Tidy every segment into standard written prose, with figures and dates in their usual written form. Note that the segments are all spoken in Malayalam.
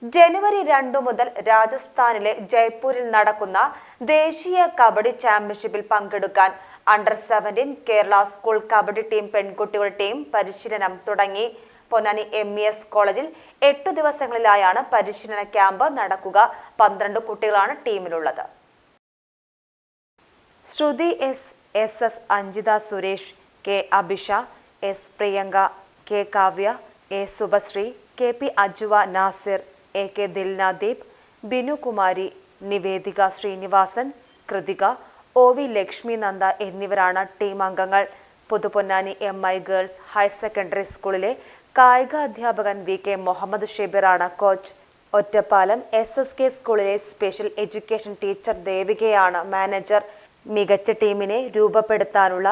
ജനുവരി 2 മുതൽ രാജസ്ഥാനിലെ ജയ്പൂരിൽ നടക്കുന്ന ദേശീയ കബഡി ചാമ്പ്യൻഷിപ്പിൽ പങ്കെടുക്കാൻ അണ്ടർ-17 കേരള സ്കൂൾ കബഡി ടീം പെൺകുട്ടികളുടെ ടീം പരിശീലനം തുടങ്ങി. പൊന്നാനി MES കോളേജിൽ 8 ദിവസങ്ങളിലായാണ് പരിശീലന ക്യാമ്പ് നടക്കുക. 12 കുട്ടികളാണ് ടീമിലുള്ളത്. ശ്രുതി SS Anjitha Suresh, K Abhisha, S Priyanka, K Kavya, A Subhashree, KP Ajuva Nasir, AK ദിൽനാദീപ്, Binu Kumari, Nivedika Sreenivasan, Krithika, OV Lakshmi Nanda എന്നിവരാണ് ടീം അംഗങ്ങൾ. Puthuponnani MI girls higher secondary സ്കൂളിലെ കായിക അധ്യാപകൻ VK മുഹമ്മദ് ഷെബീറാണ് കോച്ച്. ഒറ്റപ്പാലം SSK സ്കൂളിലെ സ്പെഷ്യൽ എഡ്യൂക്കേഷൻ ടീച്ചർ ദേവികയാണ് മാനേജർ. മികച്ച ടീമിനെ രൂപപ്പെടുത്താനുള്ള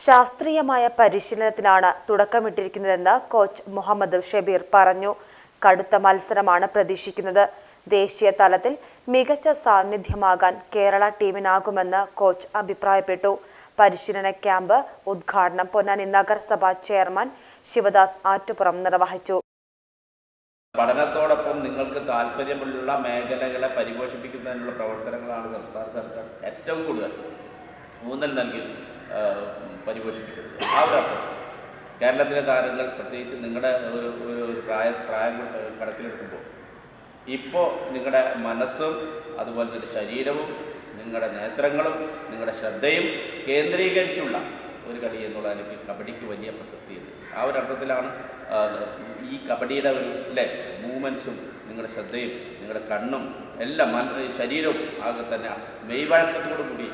ശാസ്ത്രീയമായ പരിശീലനത്തിനാണ് തുടക്കമിട്ടിരിക്കുന്നതെന്ന് കോച്ച് മുഹമ്മദ് ഷെബീർ പറഞ്ഞു. കടുത്ത മത്സരമാണ് പ്രതീക്ഷിക്കുന്നത്. ദേശീയ തലത്തിൽ മികച്ച സാന്നിധ്യമാകാൻ കേരള ടീമിനാകുമെന്ന് കോച്ച് അഭിപ്രായപ്പെട്ടു. പരിശീലന ക്യാമ്പ് ഉദ്ഘാടനം പൊന്നാനി നഗരസഭാ ചെയർമാൻ ശിവദാസ് ആറ്റുപുറം നിർവഹിച്ചു. പഠനത്തോടൊപ്പം നിങ്ങൾക്ക് താല്പര്യമുള്ള മേഖലകളെ പരിപോഷിപ്പിക്കുന്നതിനുള്ള പ്രവർത്തനങ്ങളാണ് സംസ്ഥാന സർക്കാർ ഏറ്റവും കൂടുതൽ ഊന്നൽ നൽകി പരിപോഷിപ്പിക്കുന്നത്. ആ ഒരു അർത്ഥം കേരളത്തിലെ താരങ്ങൾ പ്രത്യേകിച്ച് നിങ്ങളുടെ ഒരു പ്രായം കണക്കിലെടുക്കുമ്പോൾ ഇപ്പോൾ നിങ്ങളുടെ മനസ്സും അതുപോലെ തന്നെ ശരീരവും നിങ്ങളുടെ നേത്രങ്ങളും നിങ്ങളുടെ ശ്രദ്ധയും കേന്ദ്രീകരിച്ചുള്ള ഒരു കളി എന്നുള്ള എനിക്ക് കബഡിക്ക് വലിയ പ്രസക്തിയുണ്ട്. ആ ഒരു അർത്ഥത്തിലാണ് ഈ കബഡിയുടെ ഒരു മൂവ്മെൻറ്റ്സും നിങ്ങളുടെ ശ്രദ്ധയും നിങ്ങളുടെ കണ്ണും എല്ലാം ശരീരവും ആകെ തന്നെ മെയ്വഴക്കത്തോടു കൂടി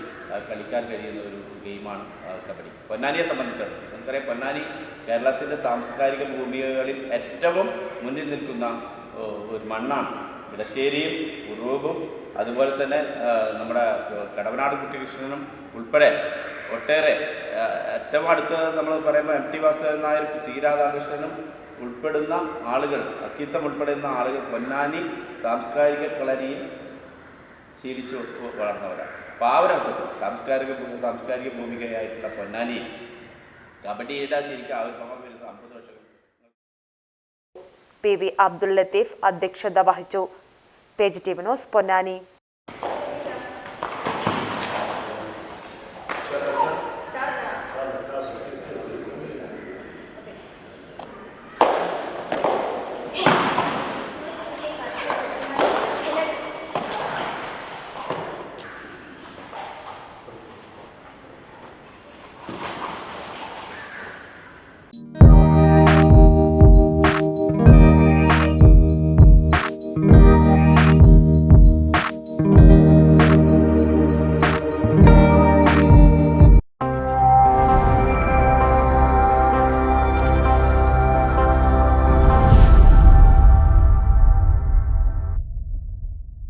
കളിക്കാൻ കഴിയുന്ന ഒരു ഗെയിമാണ് കബഡി. പൊന്നാനിയെ സംബന്ധിച്ചിടത്തോളം നമുക്കറിയാം, പൊന്നാനി കേരളത്തിൻ്റെ സാംസ്കാരിക ഭൂമികകളിൽ ഏറ്റവും മുന്നിൽ നിൽക്കുന്ന ഒരു മണ്ണാണ്. ഇടശ്ശേരിയും ഉറൂബും അതുപോലെ തന്നെ നമ്മുടെ കടവനാട് കുട്ടികൃഷ്ണനും ഉൾപ്പെടെ ഒട്ടേറെ ഏറ്റവും അടുത്ത് നമ്മൾ പറയുമ്പോൾ MT വാസുദേവൻ നായർ, C രാധാകൃഷ്ണനും ഉൾപ്പെടുന്ന ആളുകൾ, അക്കിത്തം ഉൾപ്പെടുന്ന ആളുകൾ പൊന്നാനി സാംസ്കാരിക കളരിയിൽ ശീലിച്ചു വളർന്നവരാണ്. അപ്പോൾ ആ ഒരു അർത്ഥത്തിൽ സാംസ്കാരിക ഭൂമികയായിട്ടുള്ള പൊന്നാനി കബഡിയുടെ ശരിക്കും ആവിർഭാവം വരുന്ന 50 വർഷം. PV അബ്ദുൽ ലത്തീഫ് അധ്യക്ഷത വഹിച്ചു. Page TV news Ponnani.